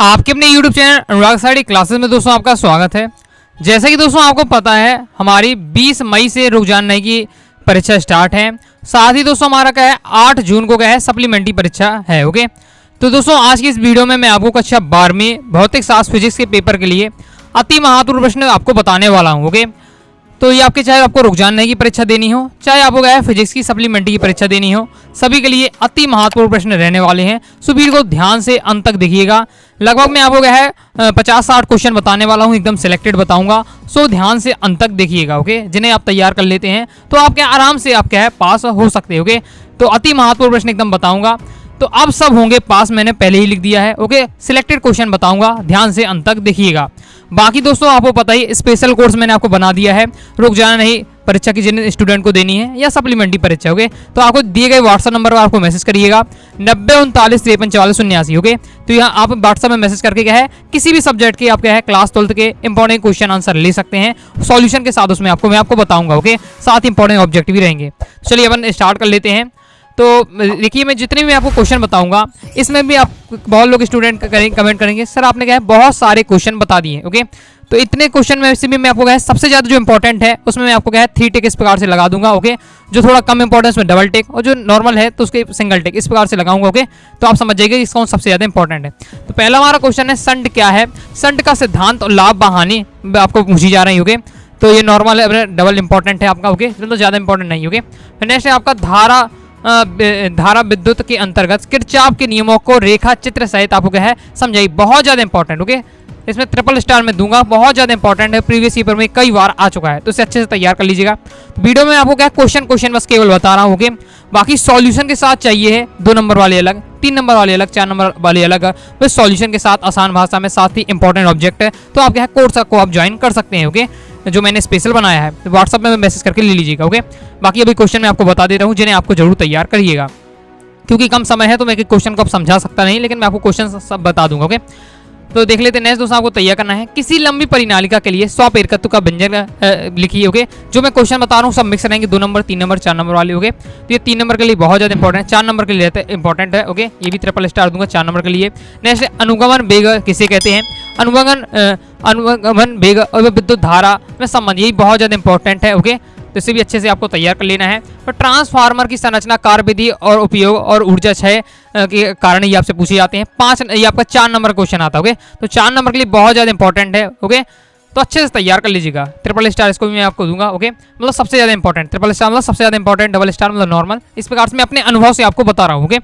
आपके अपने YouTube channel अनुराग sari classes में दोस्तों आपका स्वागत है। जैसे कि दोस्तों आपको पता है हमारी 20 मई से रुझान नई की परीक्षा स्टार्ट है। साथ ही दोस्तों हमारा क्या है 8 जून को क्या है सप्लीमेंट्री परीक्षा है। ओके, तो दोस्तों आज की इस वीडियो में मैं आपको कक्षा 12वीं भौतिक शास्त्र फिजिक्स के पेपर के लिए अति महत्वपूर्ण प्रश्न आपको बताने वाला हूँ। ओके, तो ये आपके चाहे आपको रुझान नई की परीक्षा देनी हो, चाहे आपको क्या है फिजिक्स की सप्लीमेंट्री की परीक्षा देनी हो, सभी के लिए अति महत्वपूर्ण प्रश्न रहने वाले हैं। सो वीडियो को ध्यान से अंत तक देखिएगा। लगभग मैं आपको क्या है 50-60 क्वेश्चन बताने वाला हूँ, एकदम सिलेक्टेड बताऊंगा। सो ध्यान से अंत तक देखिएगा। ओके, जिन्हें आप तैयार कर लेते हैं तो आप क्या आराम से आप क्या है पास हो सकते हो। ओके, तो अति महत्वपूर्ण प्रश्न एकदम बताऊंगा। तो अब सब होंगे पास, मैंने पहले ही लिख दिया है। ओके, सिलेक्टेड क्वेश्चन बताऊंगा, ध्यान से अंत तक देखिएगा। बाकी दोस्तों आपको पता ही स्पेशल कोर्स मैंने आपको बना दिया है रुक जाना नहीं परीक्षा की जिन स्टूडेंट को देनी है या सप्लीमेंट्री परीक्षा। ओके, तो आपको दिए गए व्हाट्सएप नंबर पर आपको मैसेज करिएगा 9039534479। ओके, तो यहाँ आप व्हाट्सएप में मैसेज करके क्या है किसी भी सब्जेक्ट के आप क्या है क्लास 12th के इंपॉर्टेंट क्वेश्चन आंसर ले सकते हैं सॉल्यूशन के साथ। उसमें मैं आपको बताऊंगा। ओके, साथ ही इंपॉर्टेंट ऑब्जेक्ट भी रहेंगे। चलिए अपन स्टार्ट कर लेते हैं। तो देखिए मैं जितने भी आपको क्वेश्चन बताऊंगा इसमें भी आप बहुत लोग स्टूडेंट कमेंट करेंगे सर आपने क्या है बहुत सारे क्वेश्चन बता दिए। ओके, तो इतने क्वेश्चन में से भी मैं आपको क्या है सबसे ज़्यादा जो इंपॉर्टेंट है उसमें मैं आपको क्या है 3 टिक इस प्रकार से लगा दूंगा। ओके, जो थोड़ा कम इंपॉर्टेंस में डबल टिक और जो नॉर्मल है तो उसके सिंगल टिक इस प्रकार से लगाऊंगा। ओके, तो आप समझ जाइएगा इसका सबसे ज़्यादा इंपॉर्टेंट है। तो पहला हमारा क्वेश्चन है संड क्या है, संड का सिद्धांत और लाभ बहानी आपको पूछी जा रही है। ओके, तो ये नॉर्मल है, डबल इंपॉर्टेंट है आपका। ओके, तो ज़्यादा इंपॉर्टेंट नहीं। ओके, नेक्स्ट है आपका धारा विद्युत के अंतर्गत किरचॉफ के नियमों को रेखा चित्र सहित आपको क्या है समझाइए, बहुत ज्यादा इंपॉर्टेंट। ओके, इसमें ट्रिपल स्टार में दूंगा, बहुत ज्यादा इंपॉर्टेंट है, प्रीवियस पेपर में कई बार आ चुका है, तो इसे अच्छे से तैयार कर लीजिएगा। वीडियो में आपको क्या क्वेश्चन बस केवल बता रहा हूँ। ओके, बाकी सॉल्यूशन के साथ चाहिए है 2 नंबर वाले अलग, 3 नंबर वाले अलग, 4 नंबर वाले अलग, बस सॉल्यूशन के साथ आसान भाषा में, साथ ही इंपॉर्टेंट ऑब्जेक्ट है, तो आप क्या है कोर्स को आप ज्वाइन कर सकते हैं। ओके, जो मैंने स्पेशल बनाया है व्हाट्सएप में मैसेज करके ले लीजिएगा। ओके, बाकी अभी क्वेश्चन मैं आपको बता दे रहा हूँ जिन्हें आपको जरूर तैयार करिएगा, क्योंकि कम समय है तो मैं क्वेश्चन को आप समझा सकता नहीं, लेकिन मैं आपको क्वेश्चन सब बता दूंगा। ओके, तो देख लेते हैं। नेक्स्ट दोस्तों आपको तैयार करना है किसी लंबी परिनालिका के लिए स्वप्रेरकत्व का व्यंजन लिखिए। ओके, जो मैं क्वेश्चन बता रहा हूँ सब मिक्स रहेंगे, 2 नंबर 3 नंबर 4 नंबर वाले। ओके, तो ये 3 नंबर के लिए बहुत ज्यादा इंपॉर्टेंट है, 4 नंबर के लिए इंपॉर्टेंट है। ओके, ये भी ट्रिपल स्टार दूंगा 4 नंबर के लिए। नेक्स्ट अनुगमन वेग किसे कहते हैं, अनुगमन वेग और विद्युत धारा में संबंध, यही बहुत ज्यादा इंपॉर्टेंट है। ओके, तो इसे भी अच्छे से आपको तैयार कर लेना है। तो ट्रांसफार्मर की संरचना, कार्यविधि और उपयोग और ऊर्जा क्षय के कारण ये आपसे पूछे जाते हैं। 5 ये आपका 4 नंबर क्वेश्चन आता है। ओके, तो 4 नंबर के लिए बहुत ज़्यादा इंपॉर्टेंट है। ओके, तो अच्छे से तैयार कर लीजिएगा। ट्रिपल स्टार इसको भी मैं आपको दूंगा। ओके, मतलब सबसे ज़्यादा इंपॉर्टेंट, ट्रिपल स्टार मतलब सबसे ज़्यादा इंपॉर्टेंट, डबल स्टार मतलब नॉर्मल। इस प्रकार से मैं अपने अनुभव से आपको बता रहा हूँ। ओके,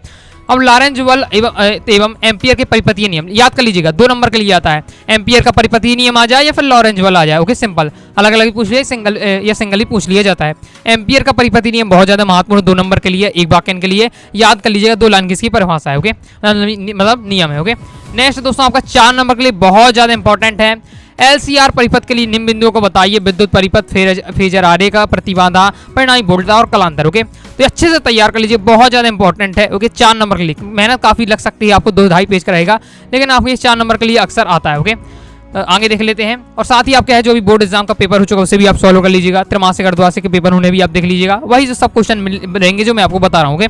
अब लॉरेंज बल एवं एम्पियर के परिपथीय नियम याद कर लीजिएगा, 2 नंबर के लिए आता है। एम्पियर का परिपथीय नियम आ जाए या फिर लॉरेंज बल आ जाए। ओके, सिंपल, अलग अलग पूछ लिया, सिंगल या सिंगल ही पूछ लिया जाता है। एम्पियर का परिपथीय नियम बहुत ज्यादा महत्वपूर्ण, 2 नंबर के लिए, एक वाक्य के लिए याद कर लीजिएगा, 2 लाइन की इसकी परिभाषा है। ओके, मतलब नियम है। ओके, नेक्स्ट दोस्तों आपका 4 नंबर के लिए बहुत ज्यादा इंपॉर्टेंट है। LCR परिपथ के लिए निम्न बिंदुओं को बताइए, विद्युत परिपथ, फेजर आरेख, प्रतिबाधा, परिणामी वोल्टता और कलांतर। ओके, तो अच्छे से तैयार कर लीजिए, बहुत ज़्यादा इंपॉर्टेंट है। ओके, 4 नंबर के लिए मेहनत काफ़ी लग सकती है आपको, 2-2.5 पेज का रहेगा, लेकिन आपको ये 4 नंबर के लिए अक्सर आता है। ओके, आगे देख लेते हैं। और साथ ही आपका है जो भी बोर्ड एग्जाम का पेपर हो चुका है उसे भी आप सॉल्व कर लीजिएगा, त्रैमासिक अर्धवार्षिक के पेपर उन्हें भी आप देख लीजिएगा, वही जो सब क्वेश्चन रहेंगे जो मैं आपको बता रहा हूँ। ओके,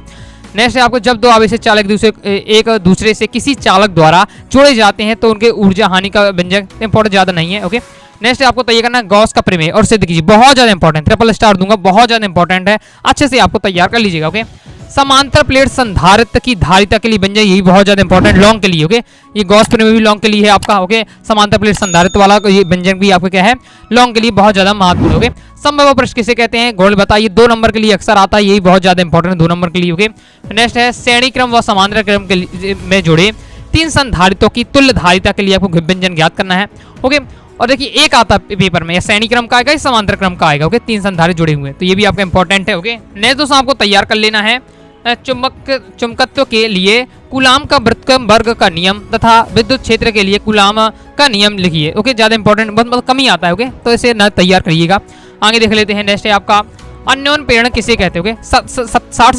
नेक्स्ट है आपको जब 2 आवेशित चालक एक दूसरे से किसी चालक द्वारा जोड़े जाते हैं तो उनके ऊर्जा हानि का व्यंजक, इंपॉर्टेंट ज़्यादा नहीं है। ओके, नेक्स्ट आपको तैयार करना है गॉस का प्रमेय और सिद्ध कीजिए, बहुत ज्यादा इंपॉर्टेंट, ट्रिपल स्टार दूंगा, बहुत ज्यादा इंपॉर्टेंट है, अच्छे से आपको तैयार कर लीजिएगा। ओके, समांतर प्लेट संधारित्र की धारिता के लिए व्यंजक, यही बहुत ज्यादा इंपॉर्टेंट लॉन्ग के लिए। ओके, ये गॉस प्रमेय भी लॉन्ग के लिए है आपका। ओके, समांतर प्लेट संधारित्र वाला ये व्यंजक भी आपका क्या है लॉन्ग के लिए बहुत ज्यादा महत्वपूर्ण। ओके, संभव प्रश्न किसे कहते हैं, गोल बताइए, 2 नंबर के लिए अक्सर आता है, यही बहुत ज्यादा इंपॉर्टेंट 2 नंबर के लिए। ओके, नेक्स्ट है श्रेणी क्रम व समांतर क्रम के में जुड़े 3 संधारितों की तुल्य धारिता के लिए आपको व्यंजन ज्ञात करना है। ओके, और देखिए एक आता है पेपर में, या श्रेणी क्रम का आएगा या समांतर क्रम का आएगा। ओके, 3 संधारित जुड़े हुए हैं, तो ये भी आपका इंपॉर्टेंट है। ओके, नेक्स्ट दोस्तों आपको तैयार कर लेना है चुंबकत्व के लिए कूलाम का व्युत्क्रम वर्ग का नियम तथा विद्युत क्षेत्र के लिए कूलाम का नियम लिखिए। ओके, ज्यादा इंपॉर्टेंट बहुत कम ही आता है। ओके, तो इसे न तैयार करिएगा। आगे देख लेते हैं। नेक्स्ट है आपका अन्योन प्रेरण किसे कहते हैं। 60 से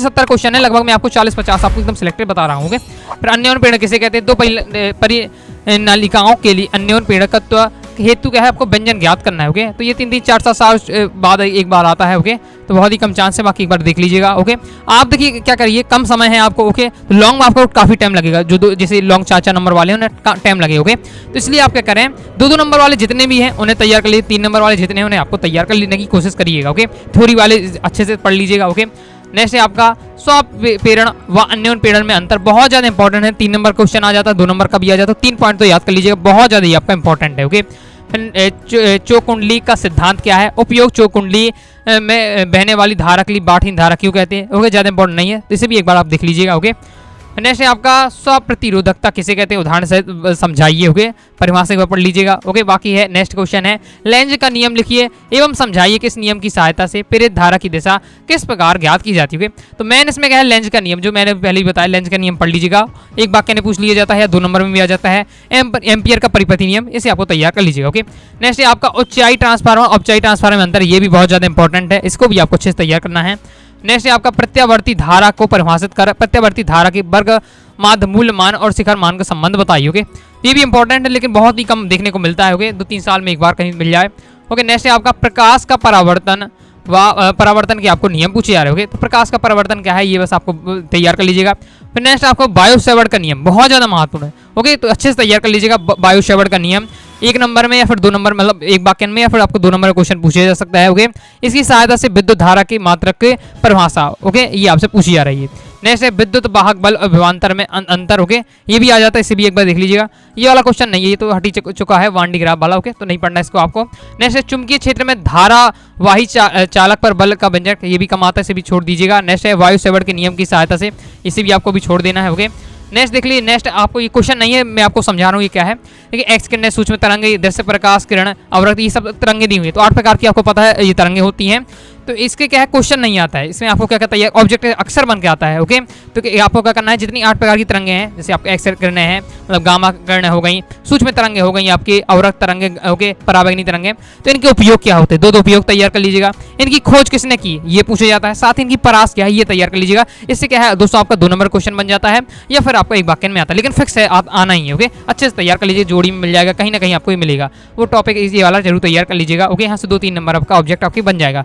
70 क्वेश्चन है, लगभग मैं आपको 40-50 आपको एकदम सिलेक्टेड बता रहा हूँ। फिर अन्योन प्रेरण किसे कहते हैं, 2 परिनालिकाओं के लिए अन्योन प्रेरकत्व हेतु क्या है, आपको व्यंजन ज्ञात करना है। ओके, तो ये 3 4 साल बाद एक बार आता है। ओके, तो बहुत ही कम चांस है, बाकी एक बार देख लीजिएगा। ओके, आप देखिए क्या करिए, कम समय है आपको। ओके, तो लॉन्ग में आपको काफी टाइम लगेगा, जो जैसे लॉन्ग 4 नंबर वाले उन्हें टाइम लगेगा। ओके, तो इसलिए आप क्या करें, 2 नंबर वाले जितने भी हैं उन्हें तैयार कर लीजिए, 3 नंबर वाले जितने हैं उन्हें आपको तैयार कर लेने की कोशिश करिएगा। ओके, थ्योरी वाले अच्छे से पढ़ लीजिएगा। ओके, नेक्स्ट है आपका स्वप्रेरण व अन्योन्प्रेरण में अंतर, बहुत ज्यादा इंपॉर्टेंट है। 3 नंबर क्वेश्चन आ जाता है, 2 नंबर का भी आ जाता है, 3 पॉइंट तो याद कर लीजिएगा, बहुत ज्यादा ही आपका इंपॉर्टेंट है। ओके, चौकुंडली का सिद्धांत क्या है, उपयोग चौकुंडली में बहने वाली धारा के लिए बाठीन धारा क्यों कहते हैं। ओके, ज्यादा इंपॉर्टेंट नहीं है, तो इसे भी एक बार आप देख लीजिएगा। ओके, नेक्स्ट है आपका स्वप्रतिरोधकता किसे कहते हैं, उदाहरण से समझाइए। ओके, परिभाषा एक बार पढ़ लीजिएगा। ओके, बाकी है नेक्स्ट क्वेश्चन है, लेंज का नियम लिखिए एवं समझाइए कि इस नियम की सहायता से प्रेरित धारा की दिशा किस प्रकार ज्ञात की जाती है। तो मैंने इसमें क्या है, लेंज का नियम, जो मैंने पहले ही बताया, लेंज का नियम पढ़ लीजिएगा, एक वाक्य ने पूछ लिया जाता है, 2 नंबर में भी आ जाता है। एम्पियर का परिपति नियम, इसे आपको तैयार कर लीजिएगा। ओके, नेक्स्ट है आपका ऊंचाई ट्रांसफार्मर औपचाई ट्रांसफार्मर में अंतर, ये भी बहुत ज्यादा इंपॉर्टेंट है, इसको भी आपको अच्छे से तैयार करना है। नेक्स्ट है आपका प्रत्यावर्ती धारा को परिभाषित कर, प्रत्यावर्ती धारा के वर्ग माध्य मूल्य मान और शिखर मान का संबंध बताइए। ओके, ये भी इंपॉर्टेंट है, लेकिन बहुत ही कम देखने को मिलता है। ओके, 2-3 साल में एक बार कहीं मिल जाए। ओके, नेक्स्ट है आपका प्रकाश का परावर्तन व परावर्तन के आपको नियम पूछे जा रहे होंगे, तो प्रकाश का परावर्तन क्या है, ये बस आपको तैयार कर लीजिएगा। फिर नेक्स्ट आपको वायु सेवड़ का नियम, बहुत ज्यादा महत्वपूर्ण है। ओके, तो अच्छे से तैयार कर लीजिएगा वायु सेवड़ का नियम, 1 नंबर में या फिर 2 नंबर, मतलब एक वाक्य में, या फिर आपको 2 नंबर का क्वेश्चन पूछा जा सकता है। ओके, इसकी सहायता से विद्युत धारा की मात्रक की परिभाषा, ओके, ये आपसे पूछी जा रही है। नेक्स्ट है विद्युत वाहक बल और विभवांतर में अंतर। ओके, ये भी आ जाता है, इसे भी एक बार देख लीजिएगा। ये वाला क्वेश्चन नहीं है, ये तो हटी चुका है, वान डी ग्राफ वाला। ओके, तो नहीं पढ़ना इसको आपको। नेक्स्ट है चुंबकीय क्षेत्र में धारावाही चालक पर बल का व्यंजक, ये भी कम आता है, इसे भी छोड़ दीजिएगा। नेक्स्ट है वायु सेवड़ के नियम की सहायता से, इसे भी आपको भी छोड़ देना है। ओके, नेक्स्ट देख लीजिए, नेक्स्ट आपको ये क्वेश्चन नहीं है, मैं आपको समझा रहा हूँ ये क्या है। देखिए, एक्स किरणें, सूक्ष्म तरंगे, दृश्य प्रकाश किरण, अवरक्त, ये सब तरंगे दी हुई है। तो 8 प्रकार की आपको पता है ये तरंगे होती हैं। तो इसके क्या है, क्वेश्चन नहीं आता है, इसमें आपको क्या कहता है, ऑब्जेक्ट अक्सर बन के आता है। ओके, तो आपको क्या करना है, जितनी 8 प्रकार की तरंगे हैं, जैसे आपके एक्स किरणें हैं, मतलब गामा किरणें हो गई, सूक्ष्म तरंगे हो गई, आपके अवरक्त तरंगे, ओके, पराबैंगनी तरंगे, तो इनके उपयोग क्या होते हैं, 2 उपयोग तैयार कर लीजिएगा। इनकी खोज किसने की, ये पूछा जाता है। साथ ही इनकी परास क्या है, ये तैयार कर लीजिएगा। इससे क्या है दोस्तों, आपका 2 नंबर क्वेश्चन बन जाता है, या फिर आपको एक वाक्य में आता है, लेकिन फिक्स है, आना ही है। ओके, अच्छे से तैयार कर लीजिए, जोड़ी में मिल जाएगा, कहीं ना कहीं आपको ही मिलेगा वो टॉपिक, ये वाला जरूर तैयार कर लीजिएगा। ओके, यहाँ से 2-3 नंबर आपका ऑब्जेक्ट आपकी बन जाएगा।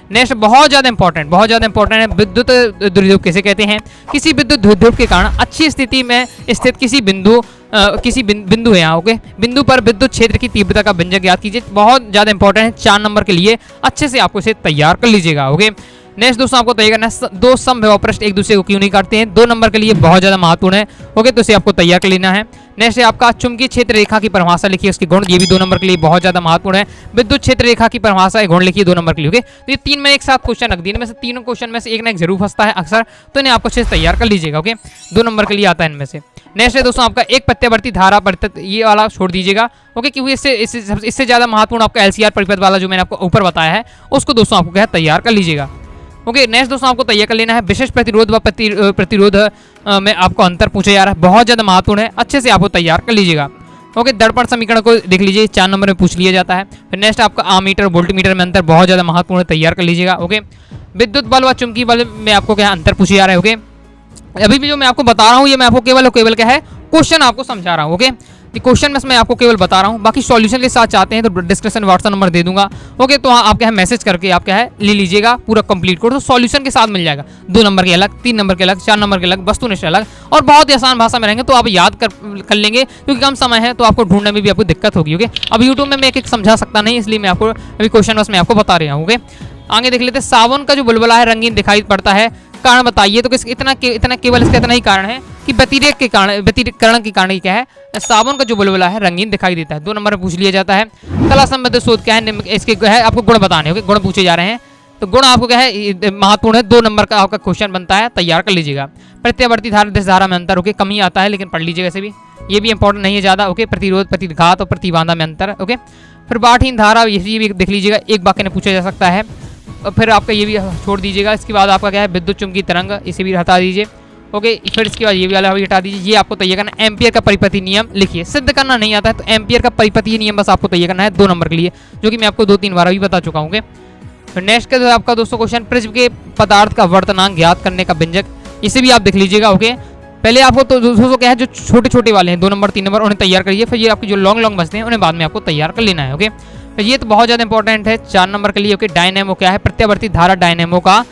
नेक्स्ट बहुत ज्यादा इंपॉर्टेंट है, विद्युत द्विध्रुव किसे कहते हैं, किसी विद्युत द्विध्रुव के कारण अच्छी स्थिति में स्थित किसी बिंदु है यहाँ। ओके, बिंदु पर विद्युत क्षेत्र की तीव्रता का व्यंजक ज्ञात कीजिए, बहुत ज्यादा इंपॉर्टेंट है, 4 नंबर के लिए अच्छे से आपको इसे तैयार कर लीजिएगा। ओके, नेक्स्ट दोस्तों आपको तैयार करना है, 2 समविभव पृष्ठ एक दूसरे को क्यों नहीं काटते हैं, 2 नंबर के लिए बहुत ज्यादा महत्वपूर्ण है। ओके, तो इसे आपको तैयार कर लेना है। नेक्स्ट है आपका चुंबकीय क्षेत्र रेखा की परिभाषा लिखिए, उसके गुण, ये भी 2 नंबर के लिए बहुत ज्यादा महत्वपूर्ण है। विद्युत क्षेत्र रेखा की परिभाषा गुण लिखिए, 2 नंबर के लिए। ओके, तो ये 3 में एक साथ क्वेश्चन रख दिए, इनमें से तीनों क्वेश्चन में से एक ना एक जरूर फंसता है अक्सर, तो इन्हें आपको अच्छे से तैयार कर लीजिएगा। ओके, 2 नंबर के लिए आता है इनमें से। नेक्स्ट है दोस्तों आपका एक प्रत्यावर्ती धारा परिपथ, ये वाला छोड़ दीजिएगा। ओके, क्योंकि इससे ज्यादा महत्वपूर्ण आपका एलसीआर परिपथ वाला जो मैंने आपको ऊपर बताया है, उसको दोस्तों आपको क्या तैयार कर लीजिएगा। ओके, नेक्स्ट दोस्तों आपको तैयार कर लेना है विशेष प्रतिरोध व प्रतिरोध में आपको अंतर पूछा जा रहा है, बहुत ज्यादा महत्वपूर्ण है, अच्छे से आपको तैयार कर लीजिएगा। ओके, दर्पण समीकरण को देख लीजिए, 4 नंबर में पूछ लिया जाता है। फिर नेक्स्ट आपका आमीटर वोल्टमीटर में अंतर, बहुत ज्यादा महत्वपूर्ण है, तैयार कर लीजिएगा। ओके, विद्युत बल व चुंबकीय बल में आपको क्या अंतर पूछे जा रहा है। ओके, अभी भी जो मैं आपको बता रहा हूँ, ये मैं आपको केवल क्या है, क्वेश्चन आपको समझा रहा हूँ। ओके, क्वेश्चन में मैं आपको केवल बता रहा हूँ, बाकी सॉल्यूशन के साथ चाहते हैं तो डिस्क्रिप्शन व्हाट्सएप नंबर दे दूंगा। ओके, तो आप क्या है मैसेज करके आप क्या है ले लीजिएगा पूरा कंप्लीट कोर्स, तो सॉल्यूशन के साथ मिल जाएगा, 2 नंबर के अलग, 3 नंबर के अलग, 4 नंबर के अलग, वस्तुनिष्ठ अलग, और बहुत ही आसान भाषा में रहेंगे, तो आप याद कर लेंगे, क्योंकि कम समय है तो आपको ढूंढने में भी आपको दिक्कत होगी। ओके, अब यूट्यूब में मैं एक समझा सकता नहीं, इसलिए मैं आपको अभी क्वेश्चन बस मैं आपको बता रहा हूँ। ओके, आगे देख लेते हैं, सावन का जो बुलबुला है रंगीन दिखाई पड़ता है, कारण बताइए। तो इतना केवल इसका इतना ही कारण है कि व्यतिरेक के कारण, व्यतिकरण के कारण क्या है, सावन का जो बुलबुला है रंगीन दिखाई देता है। 2 नंबर में पूछ लिया जाता है। कला संबंधित शोध क्या है, इसके है आपको गुण बताने होंगे, गुण पूछे जा रहे हैं, तो गुण आपको क्या है महत्वपूर्ण है, 2 नंबर का आपका क्वेश्चन बनता है, तैयार कर लीजिएगा। प्रत्यावर्ती धारा दिशा धारा में अंतर, ओके, कमी आता है, लेकिन पढ़ लीजिएगा इसे भी, ये भी इंपॉर्टेंट नहीं है ज्यादा। ओके, प्रतिरोध प्रतिघात और प्रतिबाधा में अंतर। ओके, फिर बाठीन धारा, ये भी देख लीजिएगा, एक वाक्य में पूछा जा सकता है। फिर आपका ये भी छोड़ दीजिएगा। इसके बाद आपका क्या है विद्युत चुंबकीय तरंग, इसे भी हटा दीजिए। ओके, फिर इसके बाद ये भी वाला भी हटा दीजिए। ये आपको तैयार करना, एम्पियर का परिपति नियम लिखिए, सिद्ध करना नहीं आता है तो एम्पियर का परिपति नियम बस आपको तैयार करना है 2 नंबर के लिए, जो कि मैं आपको 2-3 बार अभी बता चुका हूँ। फिर नेक्स्ट का आपका दोस्तों क्वेश्चन, प्रिज्म के पदार्थ का वर्तनांक ज्ञात करने का व्यंजक, इसे भी आप देख लीजिएगा। ओके, पहले आपको तो दोस्तों क्या है, जो छोटे छोटे वाले हैं 2 नंबर 3 नंबर उन्हें तैयार करिए, फिर ये आपके जो लॉन्ग लॉन्ग बचते हैं उन्हें बाद में आपको तैयार कर लेना है। ओके, तो ये तो बहुत ज़्यादा इंपॉर्टेंट है 4 नंबर के लिए। ओके, डायनेमो क्या है, प्रत्यावर्ती धारा डायनेमो का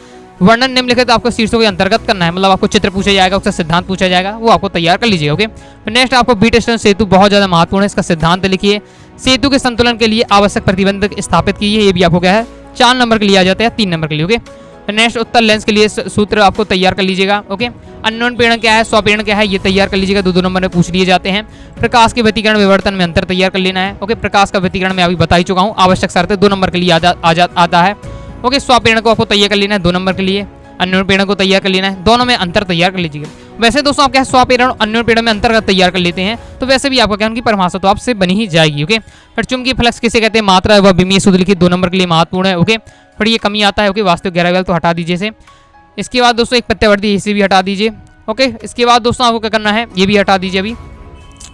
वर्णन निम्नलिखित आपको शीर्षों के अंतर्गत करना है, मतलब आपको चित्र पूछा जाएगा, उसका सिद्धांत पूछा जाएगा, वो आपको तैयार कर लीजिए। ओके, नेक्स्ट आपको बीटस्टोन सेतु बहुत ज़्यादा महत्वपूर्ण है, इसका सिद्धांत लिखिए। सेतु के संतुलन के लिए आवश्यक प्रतिबंध स्थापित कीजिए, ये भी आपको क्या है 4 नंबर के लिए आ जाता है 3 नंबर के लिए। ओके, नेक्स्ट उत्तर लेंस के लिए सूत्र आपको तैयार कर लीजिएगा। ओके, अननोन पीड़न क्या है, स्वपीड़न क्या है, ये तैयार कर लीजिएगा, 2 नंबर में पूछ लिए जाते हैं। प्रकाश के व्यतिकरण विवर्तन में अंतर तैयार कर लेना है। ओके, प्रकाश का व्यतिकरण मैं अभी बता ही चुका हूँ, आवश्यक शर्त 2 नंबर के लिए आता है। ओके, स्वपीड़न को आपको तैयार कर लेना है 2 नंबर के लिए, अन्योन पीड़न को तैयार कर लेना है, दोनों में अंतर तैयार कर लीजिएगा। वैसे दोस्तों आप क्या स्वपीड़न और अन्योन पीड़न में अंतर तैयार कर लेते हैं, तो वैसे भी आपका क्या उनकी परिभाषा तो आपसे बनी ही जाएगी। ओके, फिर चुंबकीय फ्लक्स किसे कहते हैं, मात्रा व विमीय सूत्र लिखिए, 2 नंबर के लिए महत्वपूर्ण है। ओके, फिर ये कमी आता है। ओके, वास्तविक गहराई तो हटा दीजिए इसे। इसके बाद दोस्तों एक प्रत्यावर्ती इसे भी हटा दीजिए। ओके, इसके बाद दोस्तों आपको क्या करना है, ये भी हटा दीजिए अभी।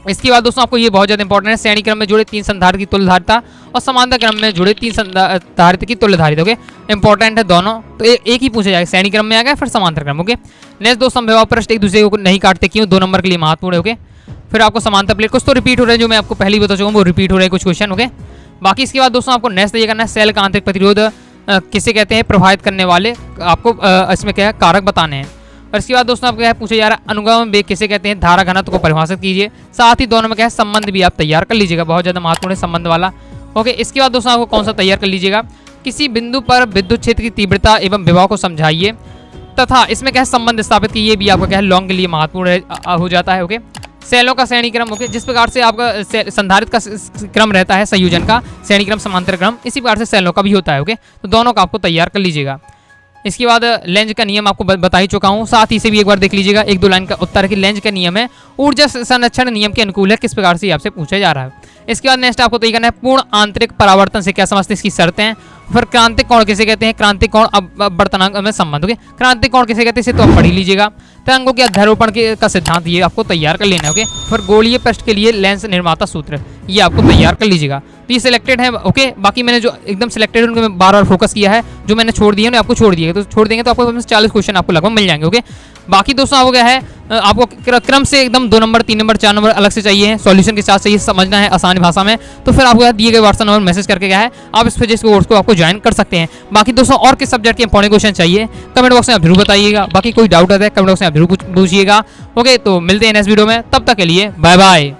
इसके बाद दोस्तों आपको ये बहुत ज़्यादा इंपॉर्टेंट है, श्रेणी क्रम में जुड़े 3 संधारित्र की तुल्यधारिता और समांतर क्रम में जुड़े 3 संधारित्र की तुल्यधारिता। ओके, इंपॉर्टेंट है दोनों, तो एक ही पूछा जाएगा, श्रेणी क्रम में आ गया फिर समांतर क्रम। ओके, नेक्स्ट दोस्तों विभव पृष्ठ एक दूसरे को नहीं काटते क्यों, 2 नंबर के लिए महत्वपूर्ण है। ओके, फिर आपको समांतर प्लेट, कुछ तो रिपीट हो रहे हैं जो मैं आपको पहले ही बता चुका हूँ, वो रिपीट हो रहे हैं कुछ क्वेश्चन। ओके, बाकी इसके बाद दोस्तों आपको नेक्स्ट ये करना है, सेल का आंतरिक प्रतिरोध किसे कहते हैं, प्रभावित करने वाले आपको इसमें क्या है कारक बताने हैं। और इसके बाद दोस्तों आपको क्या पूछा जा रहा है, अनुगमन वेग किसे कहते हैं, धारा घनत्व को परिभाषित कीजिए। साथ ही दोनों में क्या है, संबंध भी आप तैयार कर लीजिएगा, बहुत ज़्यादा महत्वपूर्ण है संबंध वाला। ओके, इसके बाद दोस्तों आपको कौन सा तैयार कर लीजिएगा, किसी बिंदु पर विद्युत क्षेत्र की तीव्रता एवं विभव को समझाइए तथा इसमें क्या है संबंध स्थापित कीजिए, भी आपका क्या है लॉन्ग के लिए महत्वपूर्ण हो जाता है। ओके, सेलों का श्रेणी क्रम। ओके, जिस प्रकार से आपका संधारित्र का क्रम रहता है, संयोजन का श्रेणी क्रम समांतर क्रम, इसी प्रकार से सेलों का भी होता है। ओके, तो दोनों का आपको तैयार कर लीजिएगा। इसके बाद लेंज का नियम आपको बता ही चुका हूँ, साथ ही से भी एक बार देख लीजिएगा, 1-2 लाइन का उत्तर है कि लेंज का नियम है ऊर्जा संरक्षण नियम के अनुकूल है, किस प्रकार से आपसे पूछा जा रहा है। इसके बाद नेक्स्ट आपको तय करना है, पूर्ण आंतरिक परावर्तन से क्या समझते हैं, इसकी शर्तें हैं। फिर क्रांतिक कोण किसे कहते हैं, क्रांतिक कोण अपवर्तनांक में संबंध। ओके, क्रांतिक कोण किसे कहते हैं, इसे तो आप पढ़ ही लीजिएगा। तरंगों के अध्यारोपण का सिद्धांत ये आपको तैयार कर लेना है। ओके, फिर गोलीय पृष्ठ के लिए लेंस निर्माता सूत्र ये आपको तैयार कर लीजिएगा। तो ये सिलेक्टेड है। ओके, बाकी मैंने जो एकदम सिलेक्टेड उनको मैं बार फोकस किया है, जो मैंने छोड़ दिए आपको छोड़ दिए, तो छोड़ देंगे तो आपको 40 क्वेश्चन आपको लगभग मिल जाएंगे। ओके, बाकी दोस्तों आपको क्या है, आपको क्रम से एकदम 2 नंबर 3 नंबर 4 नंबर अलग से चाहिए, सॉल्यूशन के साथ चाहिए, समझना है आसान भाषा में, तो फिर आपको दिए गए व्हाट्सएप नंबर मैसेज करके क्या है आप इस फिजिक्स कोर्स को आपको ज्वाइन कर सकते हैं। बाकी दोस्तों और किस सब्जेक्ट के इंपॉर्टेंट क्वेश्चन चाहिए कमेंट बॉक्स में आप जरूर बताइएगा, बाकी कोई डाउट आता है कमेंट बॉक्स में आप जरूर पूछिएगा। ओके, तो मिलते हैं नेक्स्ट वीडियो में, तब तक के लिए बाय बाय।